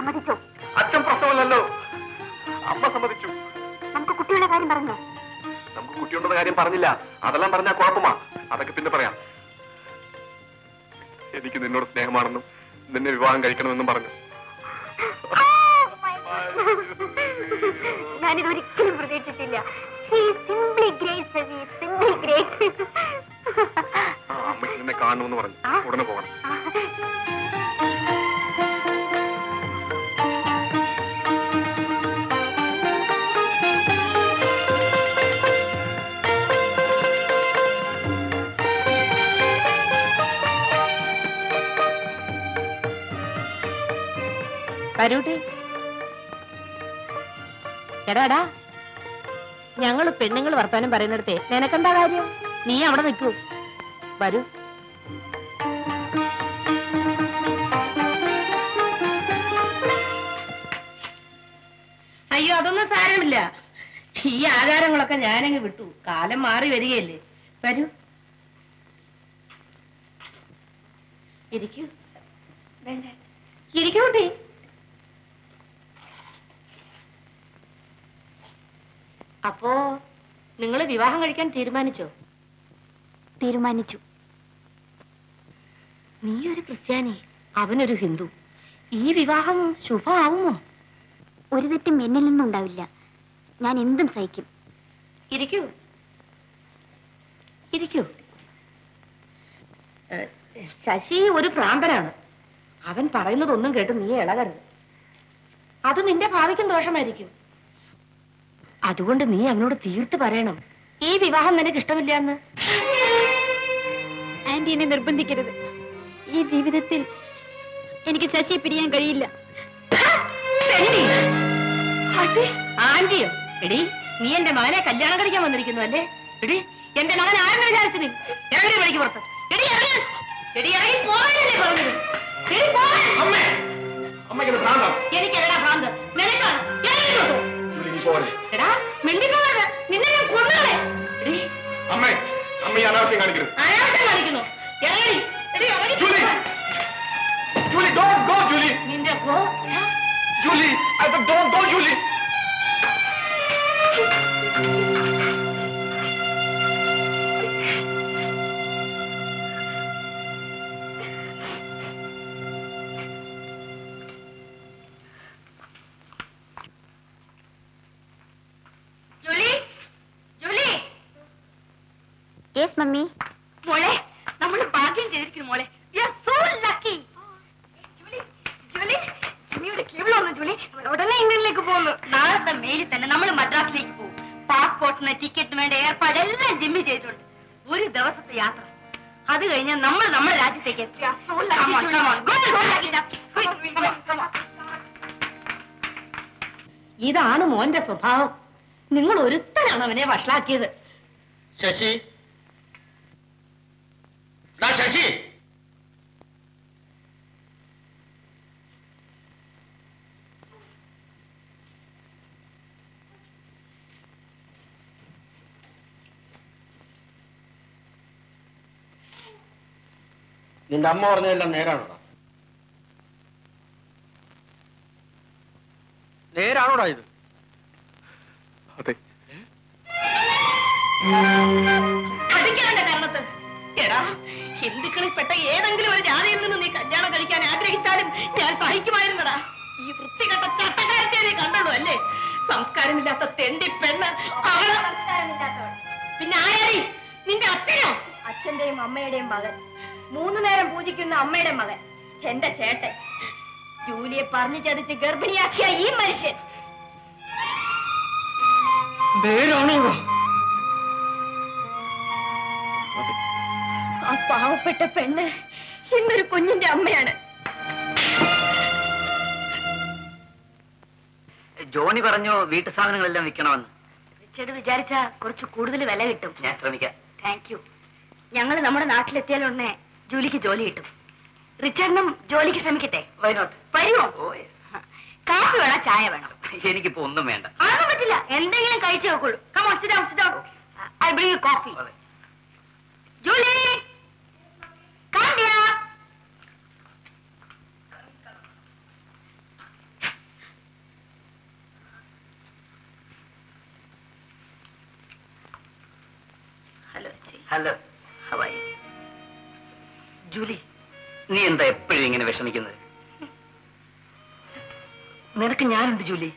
സമ്മതിച്ചോ? അച്ഛൻ പ്രശ്നമല്ലല്ലോ, അമ്മ സമ്മതിച്ചു. നമുക്ക് കുട്ടിയുടെ കാര്യം പറഞ്ഞോ? നമുക്ക് കുട്ടിയുടെ കാര്യം പറഞ്ഞില്ല. അതെല്ലാം പറഞ്ഞാൽ കുഴപ്പമാ. അതൊക്കെ പിന്നെ പറയാം. എനിക്ക് നിന്നോട് സ്നേഹമാണെന്നും നിന്നെ വിവാഹം കഴിക്കണമെന്നും പറഞ്ഞു. ഞാനിതൊരിക്കലും പ്രതീക്ഷിച്ചില്ല. അമ്മയ്ക്ക് നിന്നെ കാണണമെന്ന് പറഞ്ഞു. ഉടനെ പോകണം. വരൂട്ടി. എടാടാ, ഞങ്ങള് പെണ്ണുങ്ങൾ വർത്താനം പറയുന്നിടത്തെ നിനക്കെന്താ കാര്യം? നീ അവിടെ നിൽക്കൂ. വരൂ. അയ്യോ, അതൊന്നും സാരമില്ല. ഈ ആചാരങ്ങളൊക്കെ ഞാനങ്ങ് വിട്ടു. കാലം മാറി വരികയല്ലേ. വരൂ, ഇരിക്കൂ. വേണ്ട, ഇരിക്കൂട്ടി. അപ്പോ നിങ്ങള് വിവാഹം കഴിക്കാൻ തീരുമാനിച്ചോ? തീരുമാനിച്ചു. നീ ഒരു ക്രിസ്ത്യാനി, അവനൊരു ഹിന്ദു. ഈ വിവാഹം ശുഭമാവുമോ? ഒരു തെറ്റും എന്നിൽ നിന്നുണ്ടാവില്ല. ഞാൻ എന്തും സഹിക്കും. ഇരിക്കൂ, ഇരിക്കൂ. ശശി ഒരു ഭ്രാന്തനാണ്. അവൻ പറയുന്നതൊന്നും കേട്ട് നീ ഇളകരുത്. അത് നിന്റെ ഭാവിക്കും ദോഷമായിരിക്കും. അതുകൊണ്ട് നീ അവനോട് തീർത്ത് പറയണം, ഈ വിവാഹം നിനക്ക് ഇഷ്ടമില്ല എന്ന്. ആന്റി എന്നെ നിർബന്ധിക്കരുത്. ഈ ജീവിതത്തിൽ എനിക്ക് ശശിയെ പിരിയാൻ കഴിയില്ല. ആന്റിയോ? എടി, നീ എന്റെ മകനെ കല്യാണം കഴിക്കാൻ വന്നിരിക്കുന്നു അല്ലേ? എടി, എന്റെ മകൻ ആരെന്ന് വിചാരിച്ചു നീ? ഇറങ്ങി വഴിക്ക് പുറത്ത്. എടി ഇറങ്ങി, എടി ഇറങ്ങി പോകാനല്ലേ പറഞ്ഞത്? എനിക്കെല്ലാ ഭ്രാന്ത് നിനക്കാണ്. എടാ, മിണ്ടിപ്പോകരുത്, നിന്നെ ഞാൻ കൊന്നുകളെ. എടി, അനാവശ്യം കാണിക്കരുത്. അനാവശ്യം കാണിക്കുന്നു. ഇറങ്ങി, എടി ഇറങ്ങി. നിന്റെ പോ. Julie, I said don't, Julie. Julie. Yes, mummy. മോളെ, നമ്മൾ ഭാഗ്യം ചെയ്തിരിക്കുന്നു മോളെ. We are so lucky. ജിമ്മിയുടെ കേബിൾ വന്നു ജൂലി. ഉടനെ ഇംഗ്ലണ്ടിലേക്ക് പോകുന്നു. നാളത്തെ മെയിലിൽ തന്നെ നമ്മൾ മദ്രാസിലേക്ക് പോകും. പാസ്പോർട്ടിന് ടിക്കറ്റിന് വേണ്ട ഏർപ്പാടെല്ലാം ജിമ്മി ചെയ്തിട്ടുണ്ട്. ഒരു ദിവസത്തെ യാത്ര. അത് കഴിഞ്ഞാൽ നമ്മൾ നമ്മുടെ രാജ്യത്തേക്ക് എത്തി. ഇതാണ് മോന്റെ സ്വഭാവം. നിങ്ങൾ ഒരുത്തനാണ് അവനെ വഷളാക്കിയത്. ശശി, ശശി, നിന്റെ അമ്മ പറഞ്ഞതെല്ലാം നേരാണോടാ? നേരാണോടാ ഇത്? അതെ. പഠിക്കാനുള്ള കാരണത്ത് എടാ, ഹിന്ദുക്കളിൽപ്പെട്ട ഏതെങ്കിലും ഒരു ജാതിയിൽ നിന്ന് നീ കല്യാണം കഴിക്കാൻ ആഗ്രഹിച്ചാലും ഞാൻ സഹിക്കുമായിരുന്നടാ. ഈ വൃത്തികെട്ട ചട്ടക്കാരത്തെ നീ കണ്ടുള്ളൂ അല്ലേ? സംസ്കാരമില്ലാത്ത തെണ്ടി പെണ്ണ്. അവള് പിന്നെ ആരാടി? നിന്റെ അച്ഛനോ? അച്ഛന്റെയും അമ്മയുടെയും മകൻ, 3 നേരം പൂജിക്കുന്ന അമ്മയുടെ മകൻ, എന്റെ ചേട്ടൻ. ജൂലിയെ പറഞ്ഞു ചതിച്ച് ഗർഭിണിയാക്കിയ ഈ മനുഷ്യൻ. ആ പാവപ്പെട്ട പെണ്ണ് ഇന്നൊരു കുഞ്ഞിന്റെ അമ്മയാണ്. ജോണി പറഞ്ഞു വീട്ടു സാധനങ്ങളെല്ലാം വിൽക്കണമെന്ന്. റിച്ചർഡ് വിചാരിച്ച കുറച്ച് കൂടുതൽ വില കിട്ടും. ഞാൻ ശ്രമിക്കാം. Thank you. ഞങ്ങൾ നമ്മുടെ നാട്ടിലെത്തിയാലുടനെ ജോലിക്ക് ജോലി കിട്ടും. റിച്ചർഡിനും ജോലിക്ക് ശ്രമിക്കട്ടെ? വരുമോ? കാപ്പി വേണോ ചായ വേണോ? എനിക്കിപ്പോ ഒന്നും വേണ്ട. അതൊന്നും പറ്റില്ല, എന്തെങ്കിലും കഴിച്ചു നോക്കുള്ളൂ. Come on, sit down, sit down. I'll bring you coffee. Julie, come dear. Sasi. Hello, Hawaii. Julie, നീ എന്താ എപ്പോഴും ഇങ്ങനെ വിഷമിക്കുന്നത്? നിനക്ക് ഞാനുണ്ട് ജൂലി.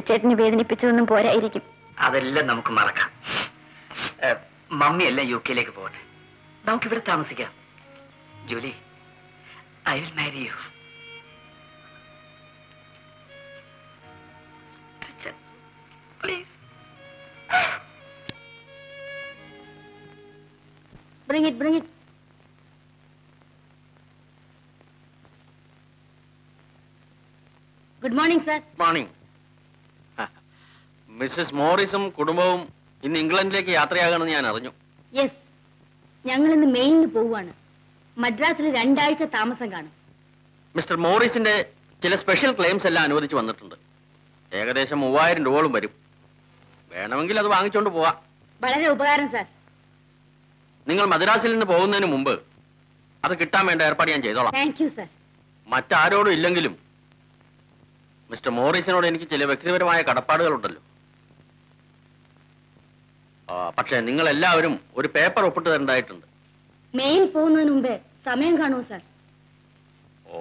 ചേട്ടനെ വേദനിപ്പിച്ചതൊന്നും പോരായിരിക്കും. അതെല്ലാം നമുക്ക് മറക്കാം. മമ്മി എല്ലാം UK പോകട്ടെ, നമുക്കിവിടെ താമസിക്കാം. Julie, I will marry you. Please. Bring it, bring it. Good morning, sir. Morning. Mrs മോറിസും കുടുംബവും ഇന്ന് ഇംഗ്ലണ്ടിലേക്ക് യാത്രയാകണമെന്ന് ഞാൻ അറിഞ്ഞു. യെസ്, ഞങ്ങൾ ഇന്ന് മെയിലിന് പോവുകയാണ്. മദ്രാസിൽ 2 ആഴ്ച താമസം കാണും. മിസ്റ്റർ മോറിസിന്റെ ചില സ്പെഷ്യൽ ക്ലെയിംസ് എല്ലാം അനുവദിച്ചു വന്നിട്ടുണ്ട്. ഏകദേശം 3000 രൂപയോളം വരും. വേണമെങ്കിൽ അത് വാങ്ങിച്ചുകൊണ്ട് പോവാം. വളരെ ഉപകാരം, സാർ. നിങ്ങൾ മദ്രാസിൽ നിന്ന് പോകുന്നതിന് മുമ്പ് അത് കിട്ടാൻ വേണ്ട ഏർപ്പാട് ഞാൻ ചെയ്തോളാം. Thank you, sir. മറ്റാരോടും ഇല്ലെങ്കിലും മിസ്റ്റർ മോറിസിനോട് എനിക്ക് ചില വ്യക്തിപരമായ കടപ്പാടുകളുണ്ടല്ലോ. പക്ഷേ നിങ്ങൾ എല്ലാവരും ഒരു പേപ്പർ ഒപ്പിട്ട് തരേണ്ടതായിട്ടുണ്ട്. മെയിൽ പോകുന്നതിന് മുമ്പേ സമയം കാണുമോ, സാർ? ഓ,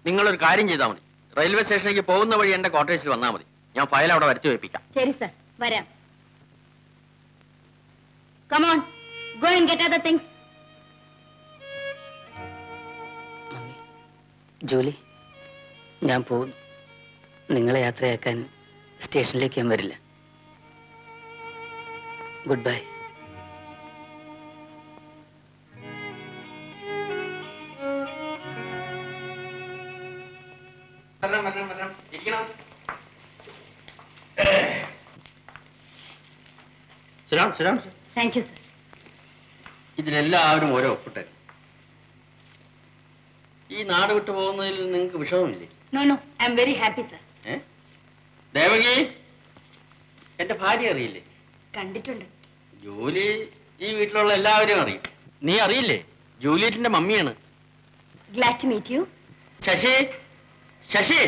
നിങ്ങളൊരു കാര്യം ചെയ്താൽ മതി. റെയിൽവേ സ്റ്റേഷനിലേക്ക് പോകുന്ന വഴി എന്റെ ക്വാർട്ടേഴ്സിൽ വന്നാൽ മതി. ഞാൻ ഫയൽ അവിടെ വരുത്തി വെപ്പിക്കാം. ശരി, സാർ. വരാം. Come on, go and get other things. Mummy, Julie, ഞാൻ പോകുന്നു. നിങ്ങളെ യാത്രയാക്കാൻ സ്റ്റേഷനിലേക്ക് ഞാൻ വരില്ല. Good bye. Thank you, sir. ഇതിലെല്ലാവരും ഓരോ ഒപ്പിട്ടെ. ഈ നാട് വിട്ടു പോകുന്നതിൽ നിങ്ങൾക്ക് വിഷമമില്ലേ? No, no, I am very happy, sir. Devaki, എന്റെ ഭാര്യ അറിയില്ലേ? കണ്ടിട്ടുണ്ട്. ജൂലി ഈ വീട്ടിലുള്ള എല്ലാവരും അറിയും. നീ അറിയില്ലേ? ജൂലിയറ്റിന്റെ മമ്മിയാണ്. Glad to meet you. Sasi, Sasi.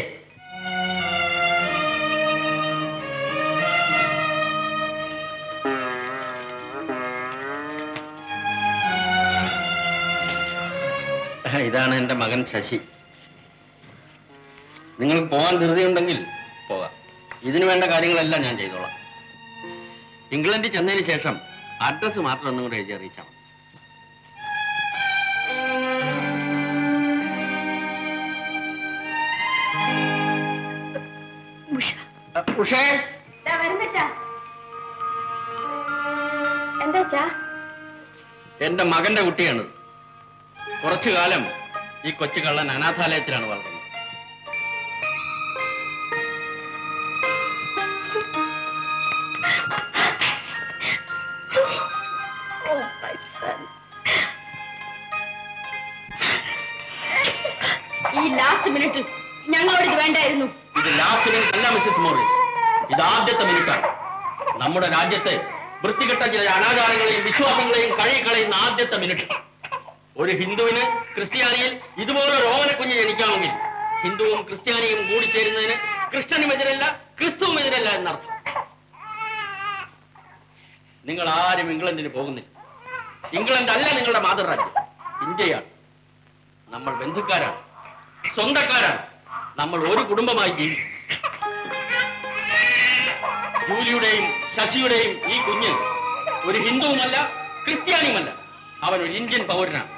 ഇതാണ് എന്റെ മകൻ ശശി. നിങ്ങൾക്ക് പോകാൻ ധൃതിയുണ്ടെങ്കിൽ പോകാം. ഇതിനു വേണ്ട കാര്യങ്ങളെല്ലാം ഞാൻ ചെയ്തോളാം. ഇംഗ്ലണ്ടിൽ ചെന്നതിന് ശേഷം അഡ്രസ് മാത്രം ഒന്നും കൂടെ എഴുതി അറിയിച്ചാൽ മതി. ഉഷേ, എന്താ? എന്റെ മകന്റെ കുട്ടിയാണ്. കുറച്ചു കാലം ഈ കൊച്ചു കള്ളൻ അനാഥാലയത്തിലാണ് വളർന്നത്. ഈ ലാസ്റ്റ് മിനിറ്റിൽ ഞങ്ങളോട് ഇത് വേണ്ടായിരുന്നു. ഇത് ലാസ്റ്റ് മിനിറ്റ് അല്ല മിസ്സസ് മോറിസ്, ഇത് ആദ്യത്തെ മിനിറ്റാണ്. നമ്മുടെ രാജ്യത്തെ വൃത്തികെട്ട ചില അനാചാരങ്ങളെയും വിശ്വാസങ്ങളെയും കഴുകിക്കളയുന്ന ആദ്യത്തെ മിനിറ്റ്. ഒരു ഹിന്ദുവിന് ക്രിസ്ത്യാനിയിൽ ഇതുപോലെ രോമനക്കുഞ്ഞ് ജനിക്കാമെങ്കിൽ ഹിന്ദുവും ക്രിസ്ത്യാനിയും കൂടിച്ചേരുന്നതിന് കൃഷ്ണനും എതിരല്ല, ക്രിസ്തുവും എതിരല്ല എന്നർത്ഥം. നിങ്ങൾ ആരും ഇംഗ്ലണ്ടിന് പോകുന്നില്ല. ഇംഗ്ലണ്ട് അല്ല നിങ്ങളുടെ മാതൃരാജ്യം, ഇന്ത്യയാണ്. നമ്മൾ ബന്ധുക്കാരാണ്, സ്വന്തക്കാരാണ്. നമ്മൾ ഒരു കുടുംബമായി ജീവിക്കും. ജൂലിയുടെയും ശശിയുടെയും ഈ കുഞ്ഞ് ഒരു ഹിന്ദുവുമല്ല, ക്രിസ്ത്യാനിയുമല്ല. അവൻ ഒരു ഇന്ത്യൻ പൗരനാണ്.